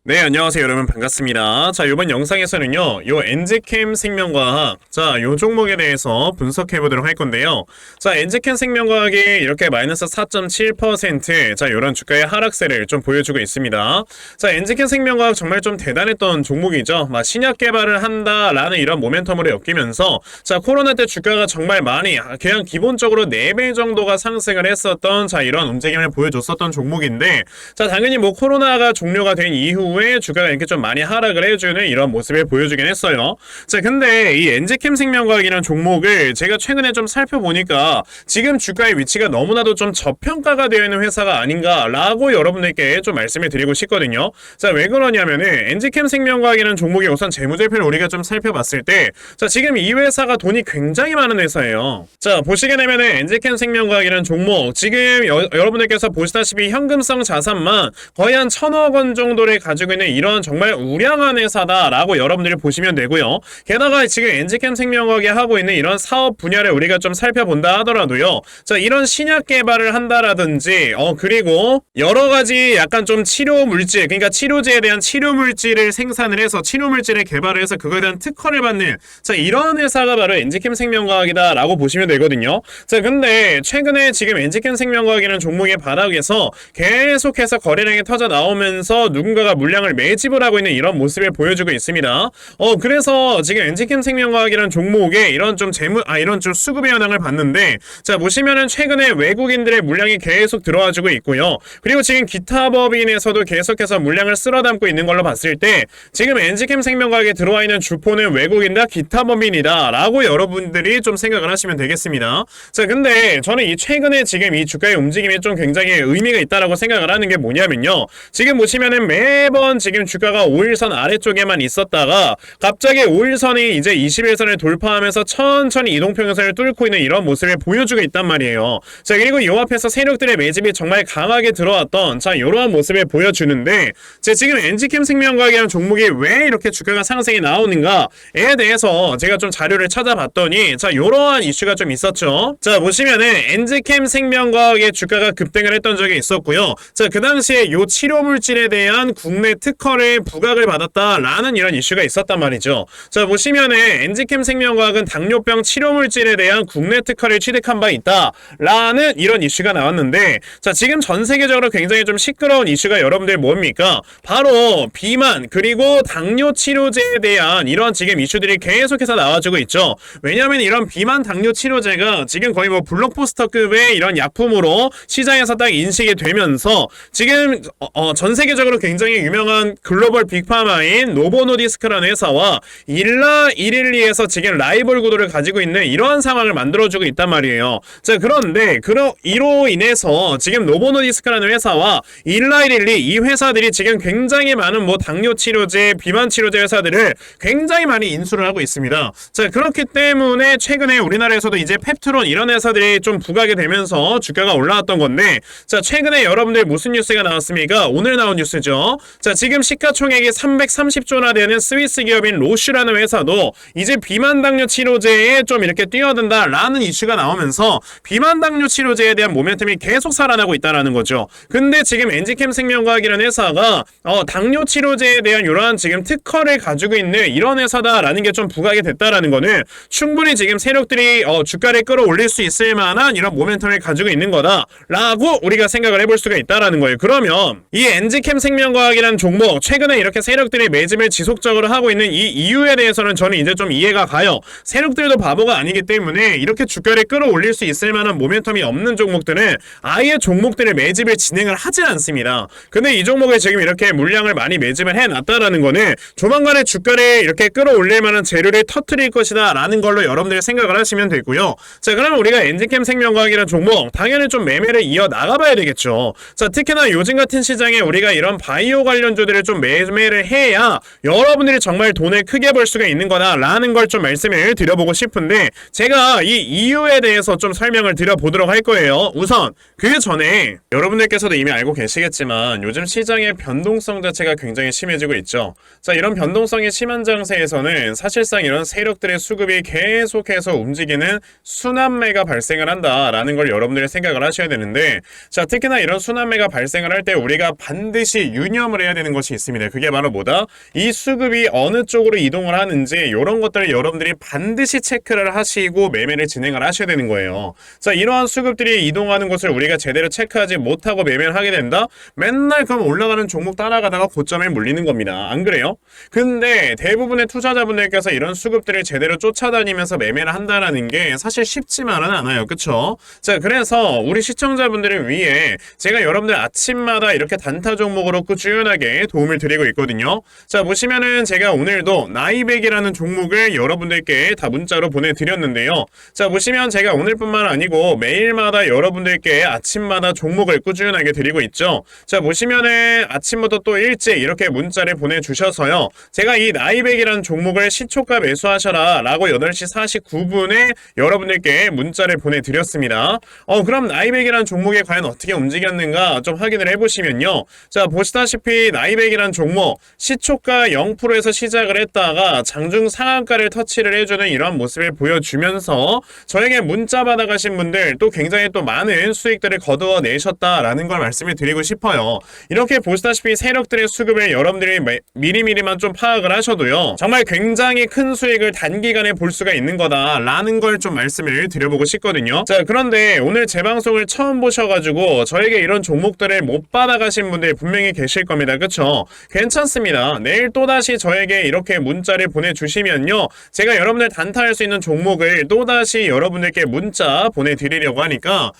네, 안녕하세요 여러분, 반갑습니다. 자, 이번 영상에서는요 요 엔지캠 생명과학, 요 종목에 대해서 분석해 보도록 할 건데요. 자, 엔지캠 생명과학이 이렇게 마이너스 4.7%, 요런 주가의 하락세를 좀 보여주고 있습니다. 자, 엔지캠 생명과학 정말 좀 대단했던 종목이죠. 신약 개발을 한다라는 이런 모멘텀으로 엮이면서 코로나 때 주가가 정말 많이 그냥 기본적으로 4배 정도가 상승을 했었던 이런 움직임을 보여줬었던 종목인데, 당연히 코로나가 종료가 된 이후 후에 주가가 이렇게 좀 많이 하락을 해주는 이런 모습을 보여주긴 했어요. 근데 이 엔지캠 생명과학이라는 종목을 제가 최근에 좀 살펴보니까 지금 주가의 위치가 너무나도 좀 저평가가 되어 있는 회사가 아닌가라고 여러분들께 좀 말씀을 드리고 싶거든요. 왜 그러냐면은 엔지캠 생명과학이라는 종목의 우선 재무제표를 우리가 좀 살펴봤을 때, 지금 이 회사가 돈이 굉장히 많은 회사예요. 보시게 되면은 엔지캠 생명과학이라는 종목, 지금 여러분들께서 보시다시피 현금성 자산만 거의 한 1,000억 원 정도를 가지고 있는 이런 정말 우량한 회사다라고 여러분들이 보시면 되고요. 게다가 지금 엔지캠 생명과학이 하고 있는 이런 사업 분야를 우리가 좀 살펴본다 하더라도요, 이런 신약 개발을 한다라든지 그리고 여러 가지 약간 좀 치료 물질, 그러니까 치료제에 대한 치료 물질을 생산을 해서 치료 물질을 개발을 해서 그거에 대한 특허를 받는 이런 회사가 바로 엔지캠 생명과학이다라고 보시면 되거든요. 근데 최근에 지금 엔지캠 생명과학이라는 종목의 바닥에서 계속해서 거래량이 터져 나오면서 누군가가 물량을 매집을 하고 있는 이런 모습을 보여주고 있습니다. 그래서 지금 엔지캠 생명과학이라는 종목에 이런 좀 이런 좀 수급의 현황을 봤는데, 보시면은 최근에 외국인들의 물량이 계속 들어와주고 있고요. 그리고 지금 기타 법인에서도 계속해서 물량을 쓸어담고 있는 걸로 봤을 때, 지금 엔지캠 생명과학에 들어와 있는 주포는 외국인과 기타 법인이다 라고 여러분들이 좀 생각을 하시면 되겠습니다. 근데 저는 이 최근에 지금 이 주가의 움직임이 좀 굉장히 의미가 있다라고 생각을 하는 게 뭐냐면요, 지금 보시면은 매번 지금 주가가 5일선 아래쪽에만 있었다가 갑자기 5일선이 이제 21선을 돌파하면서 천천히 이동평균선을 뚫고 있는 이런 모습을 보여주고 있단 말이에요. 그리고 이 앞에서 세력들의 매집이 정말 강하게 들어왔던 이러한 모습을 보여주는데, 지금 엔지캠 생명과학이라는 종목이 왜 이렇게 주가가 상승이 나오는가에 대해서 제가 좀 자료를 찾아봤더니 이러한 이슈가 좀 있었죠. 보시면은 엔지캠 생명과학의 주가가 급등을 했던 적이 있었고요. 그 당시에 이 치료 물질에 대한 국내 특허를 부각을 받았다라는 이런 이슈가 있었단 말이죠. 보시면은 엔지캠 생명과학은 당뇨병 치료 물질에 대한 국내 특허를 취득한 바 있다라는 이런 이슈가 나왔는데, 지금 전 세계적으로 굉장히 좀 시끄러운 이슈가 여러분들 뭡니까? 바로 비만 그리고 당뇨 치료제에 대한 이런 지금 이슈들이 계속해서 나와주고 있죠. 왜냐하면 이런 비만 당뇨 치료제가 지금 거의 블록버스터급의 이런 약품으로 시장에서 딱 인식이 되면서 지금 전 세계적으로 굉장히 유명한 글로벌 빅파마인 노보노디스크라는 회사와 일라 이릴리에서 지금 라이벌 구도를 가지고 있는 이러한 상황을 만들어주고 있단 말이에요. 그런데 이로 인해서 지금 노보노디스크라는 회사와 일라 이릴리, 이 회사들이 지금 굉장히 많은 당뇨 치료제, 비만 치료제 회사들을 굉장히 많이 인수를 하고 있습니다. 그렇기 때문에 최근에 우리나라에서도 이제 펩트론 이런 회사들이 좀 부각이 되면서 주가가 올라왔던 건데, 최근에 여러분들 무슨 뉴스가 나왔습니까? 오늘 나온 뉴스죠. 지금 시가총액이 330조나 되는 스위스 기업인 로슈라는 회사도 이제 비만 당뇨 치료제에 좀 이렇게 뛰어든다라는 이슈가 나오면서 비만 당뇨 치료제에 대한 모멘텀이 계속 살아나고 있다라는 거죠. 근데 지금 엔지캠 생명과학이라는 회사가 당뇨 치료제에 대한 이러한 지금 특허를 가지고 있는 이런 회사다라는 게 좀 부각이 됐다라는 거는 충분히 지금 세력들이 주가를 끌어올릴 수 있을 만한 이런 모멘텀을 가지고 있는 거다라고 우리가 생각을 해볼 수가 있다라는 거예요. 그러면 이 엔지캠 생명과학이라는 종목, 최근에 이렇게 세력들이 매집을 지속적으로 하고 있는 이 이유에 대해서는 저는 이제 좀 이해가 가요. 세력들도 바보가 아니기 때문에 이렇게 주가를 끌어올릴 수 있을 만한 모멘텀이 없는 종목들은 아예 종목들의 매집을 진행을 하지 않습니다. 근데 이 종목에 지금 이렇게 물량을 많이 매집을 해놨다라는 거는 조만간에 주가를 이렇게 끌어올릴 만한 재료를 터뜨릴 것이다 라는 걸로 여러분들이 생각을 하시면 되고요. 그러면 우리가 엔지캠 생명과학이라는 종목 당연히 좀 매매를 이어 나가봐야 되겠죠. 특히나 요즘 같은 시장에 우리가 이런 바이오 관련주들을 좀 매매를 해야 여러분들이 정말 돈을 크게 벌 수가 있는 거다라는 걸 좀 말씀을 드려보고 싶은데, 제가 이 이유에 대해서 좀 설명을 드려보도록 할 거예요. 우선 그 전에 여러분들께서도 이미 알고 계시겠지만 요즘 시장의 변동성 자체가 굉장히 심해지고 있죠. 이런 변동성이 심한 장세에서는 사실상 이런 세력들의 수급이 계속해서 움직이는 순환매가 발생을 한다라는 걸 여러분들이 생각을 하셔야 되는데, 특히나 이런 순환매가 발생을 할 때 우리가 반드시 유념을 해야 하셔야 되는 것이 있습니다. 그게 바로 뭐다? 이 수급이 어느 쪽으로 이동을 하는지 이런 것들을 여러분들이 반드시 체크를 하시고 매매를 진행을 하셔야 되는 거예요. 자, 이러한 수급들이 이동하는 것을 우리가 제대로 체크하지 못하고 매매를 하게 된다? 맨날 그럼 올라가는 종목 따라가다가 고점에 물리는 겁니다. 안 그래요? 근데 대부분의 투자자분들께서 이런 수급들을 제대로 쫓아다니면서 매매를 한다라는 게 사실 쉽지만은 않아요. 그쵸? 자, 그래서 우리 시청자분들을 위해 제가 여러분들 아침마다 이렇게 단타 종목으로 꾸준하게 도움을 드리고 있거든요. 자, 보시면은 제가 오늘도 나이백이라는 종목을 여러분들께 다 문자로 보내드렸는데요. 자, 보시면 제가 오늘뿐만 아니고 매일마다 여러분들께 아침마다 종목을 꾸준하게 드리고 있죠. 자, 보시면은 아침부터 또 일찍 이렇게 문자를 보내주셔서요. 제가 이 나이백이라는 종목을 시초가 매수하셔라 라고 8시 49분에 여러분들께 문자를 보내드렸습니다. 그럼 나이백이라는 종목이 과연 어떻게 움직였는가 좀 확인을 해보시면요. 자, 보시다시피 나이백이라는 종목 시초가 0%에서 시작을 했다가 장중 상한가를 터치를 해주는 이런 모습을 보여주면서 저에게 문자 받아가신 분들 또 굉장히 또 많은 수익들을 거두어내셨다라는 걸 말씀을 드리고 싶어요. 이렇게 보시다시피 세력들의 수급을 여러분들이 미리미리만 좀 파악을 하셔도요. 정말 굉장히 큰 수익을 단기간에 볼 수가 있는 거다라는 걸 좀 말씀을 드려보고 싶거든요. 자, 그런데 오늘 제 방송을 처음 보셔가지고 저에게 이런 종목들을 못 받아가신 분들이 분명히 계실 겁니다. 그쵸? 괜찮습니다. 내일 또다시 저에게 이렇게 문자를 보내주시면요. 제가 여러분들 단타할 수 있는 종목을 또다시 여러분들께 문자 보내드리려고 하니까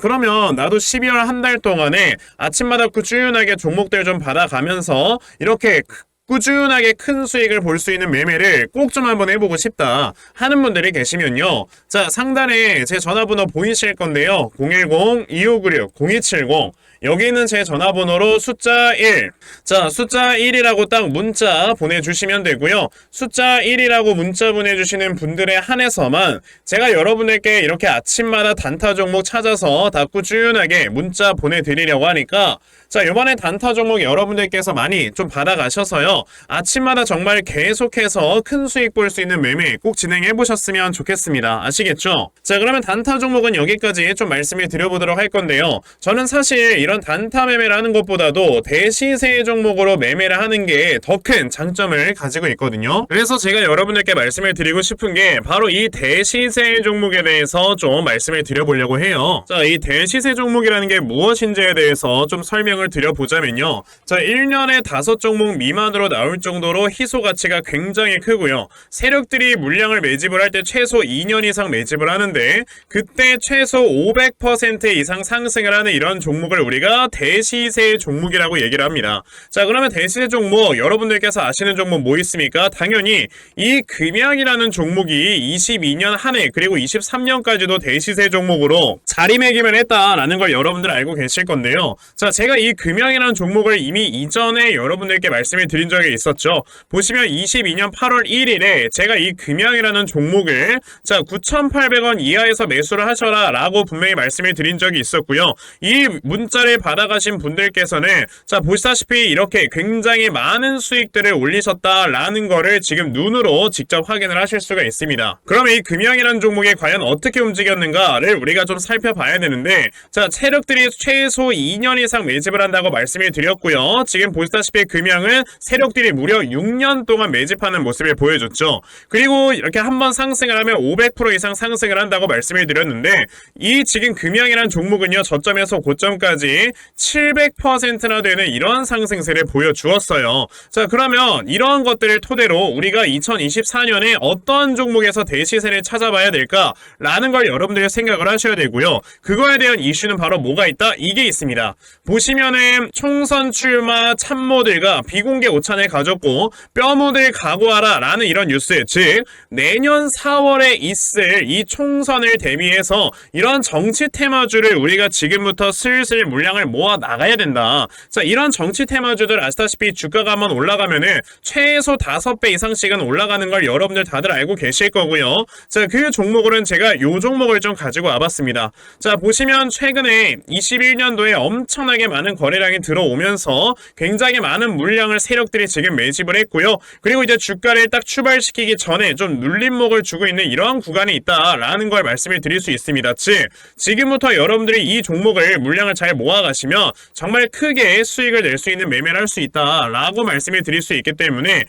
그러면 나도 12월 한 달 동안에 아침마다 꾸준하게 종목들 좀 받아가면서 이렇게 꾸준하게 큰 수익을 볼 수 있는 매매를 꼭 좀 한번 해보고 싶다 하는 분들이 계시면요. 자, 상단에 제 전화번호 보이실 건데요. 010-2596-0270 여기 있는 제 전화번호로 숫자 1. 자, 숫자 1이라고 딱 문자 보내주시면 되고요. 숫자 1이라고 문자 보내주시는 분들에 한해서만 제가 여러분들께 이렇게 아침마다 단타 종목 찾아서 다 꾸준하게 문자 보내드리려고 하니까 자, 이번에 단타 종목 여러분들께서 많이 좀 받아가셔서요. 아침마다 정말 계속해서 큰 수익 볼 수 있는 매매 꼭 진행해 보셨으면 좋겠습니다. 아시겠죠? 자, 그러면 단타 종목은 여기까지 좀 말씀을 드려보도록 할 건데요. 저는 사실 이런 단타 매매를 하는 것보다도 대시세 종목으로 매매를 하는 게 더 큰 장점을 가지고 있거든요. 그래서 제가 여러분들께 말씀을 드리고 싶은 게 바로 이 대시세 종목에 대해서 좀 말씀을 드려보려고 해요. 자, 이 대시세 종목이라는 게 무엇인지에 대해서 좀 설명을 드려보자면요. 자, 1년에 5종목 미만으로 나올 정도로 희소 가치가 굉장히 크고요. 세력들이 물량을 매집을 할 때 최소 2년 이상 매집을 하는데 그때 최소 500% 이상 상승을 하는 이런 종목을 우리가 대시세 종목이라고 얘기를 합니다. 자, 그러면 대시세 종목 여러분들께서 아시는 종목 뭐 있습니까? 당연히 이 금양이라는 종목이 22년 한 해 그리고 23년까지도 대시세 종목으로 자리매김을 했다라는 걸 여러분들 알고 계실 건데요. 자, 제가 이 금양이라는 종목을 이미 이전에 여러분들께 말씀을 드린 적이 있었죠. 보시면 22년 8월 1일에 제가 이 금양이라는 종목을 자 9,800원 이하에서 매수를 하셔라 라고 분명히 말씀을 드린 적이 있었고요. 이 문자를 받아가신 분들께서는 자 보시다시피 이렇게 굉장히 많은 수익들을 올리셨다라는 거를 지금 눈으로 직접 확인을 하실 수가 있습니다. 그럼 이 금양이라는 종목이 과연 어떻게 움직였는가를 우리가 좀 살펴봐야 되는데 자 세력들이 최소 2년 이상 매집을 한다고 말씀을 드렸고요. 지금 보시다시피 금양은 세력들이 무려 6년 동안 매집하는 모습을 보여줬죠. 그리고 이렇게 한번 상승을 하면 500% 이상 상승을 한다고 말씀을 드렸는데 이 지금 금양이라는 종목은요. 저점에서 고점까지 700%나 되는 이런 상승세를 보여주었어요. 자, 그러면 이러한 것들을 토대로 우리가 2024년에 어떤 종목에서 대시세를 찾아봐야 될까라는 걸 여러분들이 생각을 하셔야 되고요. 그거에 대한 이슈는 바로 뭐가 있다? 이게 있습니다. 보시면은 총선 출마 참모들과 비공개 오찬을 가졌고 뼈묻을 각오하라 라는 이런 뉴스, 즉 내년 4월에 있을 이 총선을 대비해서 이런 정치 테마주를 우리가 지금부터 슬슬 물량을 모아 나가야 된다. 자, 이런 정치 테마주들 아시다시피 주가가 한번 올라가면은 최소 5배 이상씩은 올라가는 걸 여러분들 다들 알고 계실 거고요. 자, 그 종목으로는 제가 요 종목을 좀 가지고 와봤습니다. 자, 보시면 최근에 21년도에 엄청나게 많은 거래량이 들어오면서 굉장히 많은 물량을 세력들이 지금 매집을 했고요. 그리고 이제 주가를 딱 출발시키기 전에 좀 눌림목을 주고 있는 이러한 구간이 있다라는 걸 말씀을 드릴 수 있습니다. 즉 지금부터 여러분들이 이 종목을 물량을 잘 모아가시면 정말 크게 수익을 낼 수 있는 매매를 할 수 있다라고 말씀을 드릴 수 있기 때문에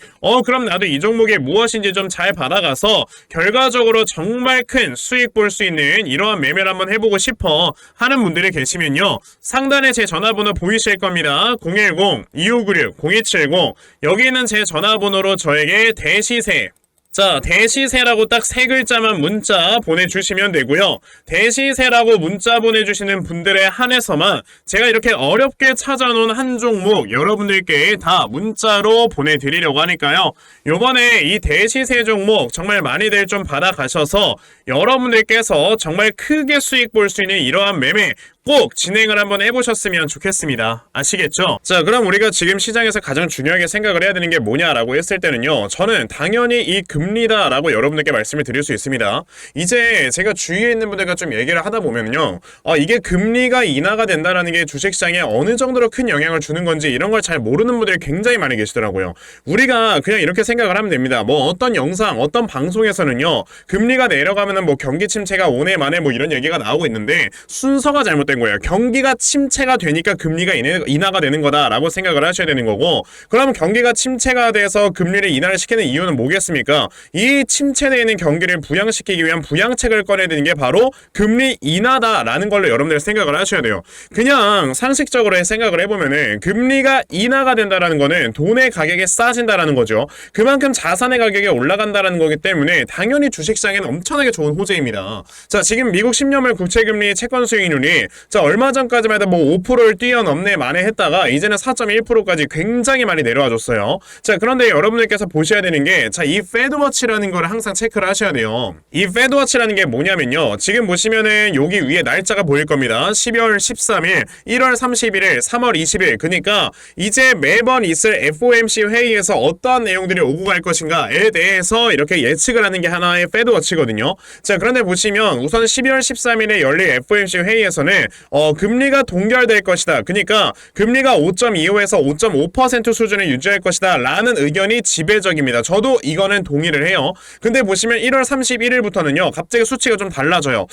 그럼 나도 이 종목이 무엇인지 좀 잘 받아가서 결과적으로 정말 큰 수익 볼 수 있는 이러한 매매를 한번 해보고 싶어 하는 분들이 계시면요, 상단에 제 전화번호 보이실 겁니다. 010-2596-0270 여기 있는 제 전화번호로 저에게 대시세, 자, 대시세라고 딱 세 글자만 문자 보내주시면 되고요. 대시세라고 문자 보내주시는 분들에 한해서만 제가 이렇게 어렵게 찾아놓은 한 종목 여러분들께 다 문자로 보내드리려고 하니까요. 요번에 이 대시세 종목 정말 많이들 좀 받아가셔서 여러분들께서 정말 크게 수익 볼 수 있는 이러한 매매 꼭 진행을 한번 해보셨으면 좋겠습니다. 아시겠죠? 자, 그럼 우리가 지금 시장에서 가장 중요하게 생각을 해야 되는 게 뭐냐라고 했을 때는요, 저는 당연히 이 금리다라고 여러분들께 말씀을 드릴 수 있습니다. 이제 제가 주위에 있는 분들과 좀 얘기를 하다 보면요, 이게 금리가 인하가 된다라는 게 주식시장에 어느 정도로 큰 영향을 주는 건지 이런 걸 잘 모르는 분들이 굉장히 많이 계시더라고요. 우리가 그냥 이렇게 생각을 하면 됩니다. 뭐 어떤 영상, 어떤 방송에서는요, 금리가 내려가면은 뭐 경기 침체가 오네 마네 뭐 이런 얘기가 나오고 있는데 순서가 잘못된 거예요. 경기가 침체가 되니까 금리가 인하가 되는 거다라고 생각을 하셔야 되는 거고, 그럼 경기가 침체가 돼서 금리를 인하를 시키는 이유는 뭐겠습니까? 이 침체되어 있는 경기를 부양시키기 위한 부양책을 꺼내야 되는 게 바로 금리 인하다라는 걸로 여러분들 생각을 하셔야 돼요. 그냥 상식적으로 생각을 해보면은 금리가 인하가 된다라는 거는 돈의 가격이 싸진다라는 거죠. 그만큼 자산의 가격이 올라간다라는 거기 때문에 당연히 주식시장에는 엄청나게 좋은 호재입니다. 자, 지금 미국 10년물 국채금리 채권 수익률이 자, 얼마 전까지만 해도 뭐 5%를 뛰어넘네 만에 했다가 이제는 4.1%까지 굉장히 많이 내려와줬어요. 자, 그런데 여러분들께서 보셔야 되는 게, 자, 이 페드워치라는 거를 항상 체크를 하셔야 돼요. 이 페드워치라는 게 뭐냐면요, 지금 보시면은 여기 위에 날짜가 보일 겁니다. 12월 13일, 1월 31일, 3월 20일. 그러니까 이제 매번 있을 FOMC 회의에서 어떠한 내용들이 오고 갈 것인가에 대해서 이렇게 예측을 하는 게 하나의 페드워치거든요. 자, 그런데 보시면 우선 12월 13일에 열릴 FOMC 회의에서는 금리가 동결될 것이다. 그러니까 금리가 5.25에서 5.5% 수준을 유지할 것이다 라는 의견이 지배적입니다. 저도 이거는 동의를 해요. 근데 보시면 1월 31일부터는요 갑자기 수치가 좀 달라져요.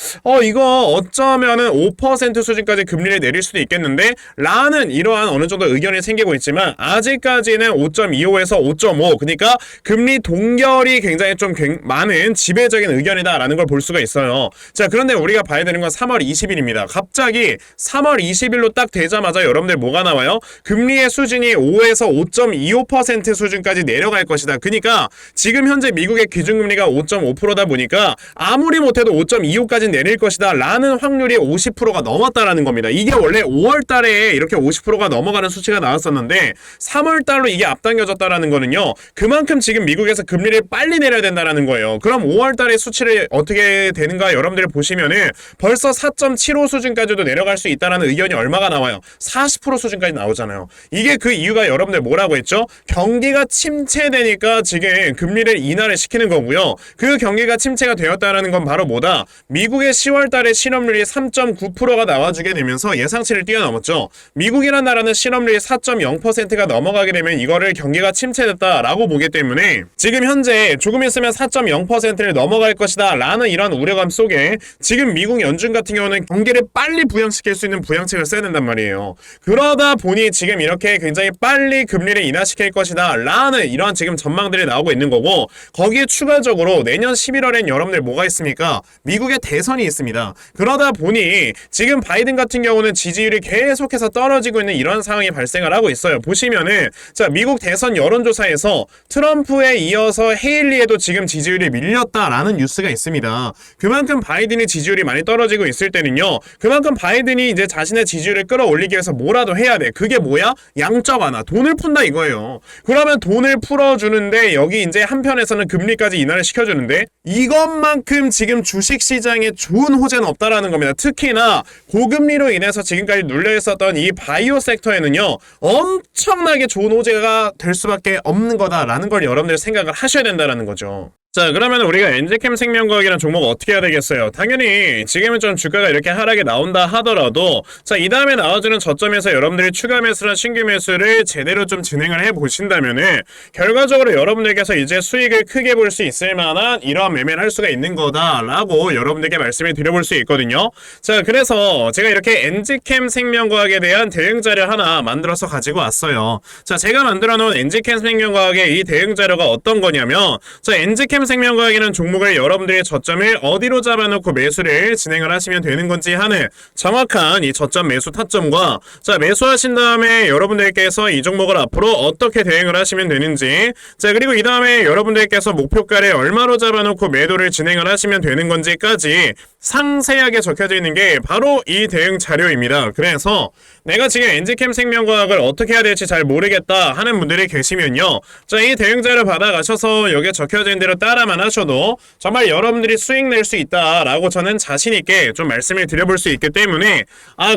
이거 어쩌면은 5% 수준까지 금리를 내릴 수도 있겠는데 라는 이러한 어느 정도 의견이 생기고 있지만 아직까지는 5.25에서 5.5, 그러니까 금리 동결이 굉장히 좀 많은 지배적인 의견이다 라는 걸 볼 수가 있어요. 자, 그런데 우리가 봐야 되는 건 3월 20일입니다. 갑자기 3월 20일로 딱 되자마자 여러분들 뭐가 나와요? 금리의 수준이 5에서 5.25% 수준까지 내려갈 것이다. 그러니까 지금 현재 미국의 기준금리가 5.5%다 보니까 아무리 못해도 5.25까지 내릴 것이다 라는 확률이 50%가 넘었다라는 겁니다. 이게 원래 5월 달에 이렇게 50%가 넘어가는 수치가 나왔었는데 3월 달로 이게 앞당겨졌다라는 거는요, 그만큼 지금 미국에서 금리를 빨리 내려야 된다라는 거예요. 그럼 5월 달의 수치를 어떻게 되는가 여러분들 보시면은 벌써 4.75 수준까지도 내려갈 수 있다는 의견이 얼마가 나와요? 40% 수준까지 나오잖아요. 이게 그 이유가 여러분들 뭐라고 했죠? 경기가 침체되니까 지금 금리를 인하를 시키는 거고요. 그 경기가 침체가 되었다는 건 바로 뭐다? 미국의 10월 달에 실업률이 3.9%가 나와주게 되면서 예상치를 뛰어넘었죠. 미국이란 나라는 실업률이 4.0%가 넘어가게 되면 이거를 경기가 침체됐다라고 보기 때문에 지금 현재 조금 있으면 4.0%를 넘어갈 것이다 라는 이런 우려감 속에 지금 미국 연준 같은 경우는 경기를 빨리 부양시킬 수 있는 부양책을 써야 된단 말이에요. 그러다 보니 지금 이렇게 굉장히 빨리 금리를 인하시킬 것이다 라는 이러한 지금 전망들이 나오고 있는 거고, 거기에 추가적으로 내년 11월엔 여러분들 뭐가 있습니까? 미국의 대선이 있습니다. 그러다 보니 지금 바이든 같은 경우는 지지율이 계속해서 떨어지고 있는 이런 상황이 발생을 하고 있어요. 보시면은 자, 미국 대선 여론조사에서 트럼프에 이어서 헤일리에도 지금 지지율이 밀렸다라는 뉴스가 있습니다. 그만큼 바이든의 지지율이 많이 떨어지고 있을 때는요, 그만큼 바이든이 이제 자신의 지지율을 끌어올리기 위해서 뭐라도 해야 돼. 그게 뭐야? 양적 완화, 돈을 푼다 이거예요. 그러면 돈을 풀어주는데 여기 이제 한편에서는 금리까지 인하를 시켜주는데 이것만큼 지금 주식시장에 좋은 호재는 없다라는 겁니다. 특히나 고금리로 인해서 지금까지 눌려있었던 이 바이오 섹터에는요 엄청나게 좋은 호재가 될 수밖에 없는 거다라는 걸 여러분들 생각을 하셔야 된다는 거죠. 자, 그러면 우리가 엔지캠 생명과학이라는 종목 어떻게 해야 되겠어요? 당연히 지금은 좀 주가가 이렇게 하락이 나온다 하더라도 자, 이 다음에 나와주는 저점에서 여러분들이 추가 매수나 신규 매수를 제대로 좀 진행을 해 보신다면은 결과적으로 여러분들께서 이제 수익을 크게 볼 수 있을 만한 이러한 매매를 할 수가 있는 거다라고 여러분들께 말씀을 드려볼 수 있거든요. 자, 그래서 제가 이렇게 엔지캠 생명과학에 대한 대응 자료 하나 만들어서 가지고 왔어요. 자, 제가 만들어 놓은 엔지캠 생명과학의 이 대응 자료가 어떤 거냐면 자, 엔지캠 생명과학이라는 종목을 여러분들의 저점을 어디로 잡아놓고 매수를 진행을 하시면 되는 건지 하는 정확한 이 저점 매수 타점과 자, 매수하신 다음에 여러분들께서 이 종목을 앞으로 어떻게 대응을 하시면 되는지 자, 그리고 이 다음에 여러분들께서 목표가를 얼마로 잡아놓고 매도를 진행을 하시면 되는 건지까지 상세하게 적혀져 있는 게 바로 이 대응 자료입니다. 그래서 내가 지금 엔지캠 생명과학을 어떻게 해야 될지 잘 모르겠다 하는 분들이 계시면요, 자, 이 대응 자료 받아가셔서 여기에 적혀져 있는 대로 따라만 하셔도 정말 여러분들이 수익 낼 수 있다라고 저는 자신있게 좀 말씀을 드려볼 수 있기 때문에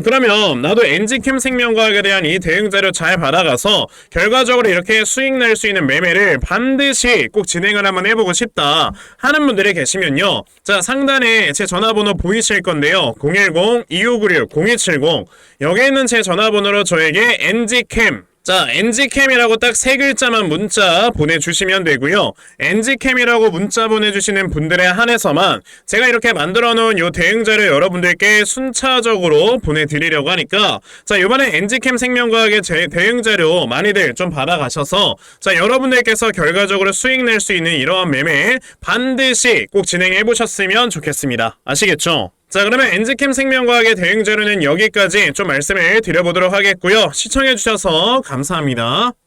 그러면 나도 엔지캠 생명과학에 대한 이 대응 자료 잘 받아가서 결과적으로 이렇게 수익 낼 수 있는 매매를 반드시 꼭 진행을 한번 해보고 싶다 하는 분들이 계시면요, 자, 상단에 제 전화번호 보이실 건데요, 010-2596-0270 여기에 있는 제 전화번호로 저에게 엔지캠 자, 엔지캠이라고 딱 세 글자만 문자 보내주시면 되고요. 엔지캠이라고 문자 보내주시는 분들에 한해서만 제가 이렇게 만들어 놓은 요 대응자료 여러분들께 순차적으로 보내드리려고 하니까 자, 이번에 엔지캠 생명과학의 제 대응자료 많이들 좀 받아가셔서 자, 여러분들께서 결과적으로 수익 낼 수 있는 이러한 매매 반드시 꼭 진행해 보셨으면 좋겠습니다. 아시겠죠? 자, 그러면 엔지캠 생명과학의 대응 자료는 여기까지 좀 말씀을 드려보도록 하겠고요. 시청해주셔서 감사합니다.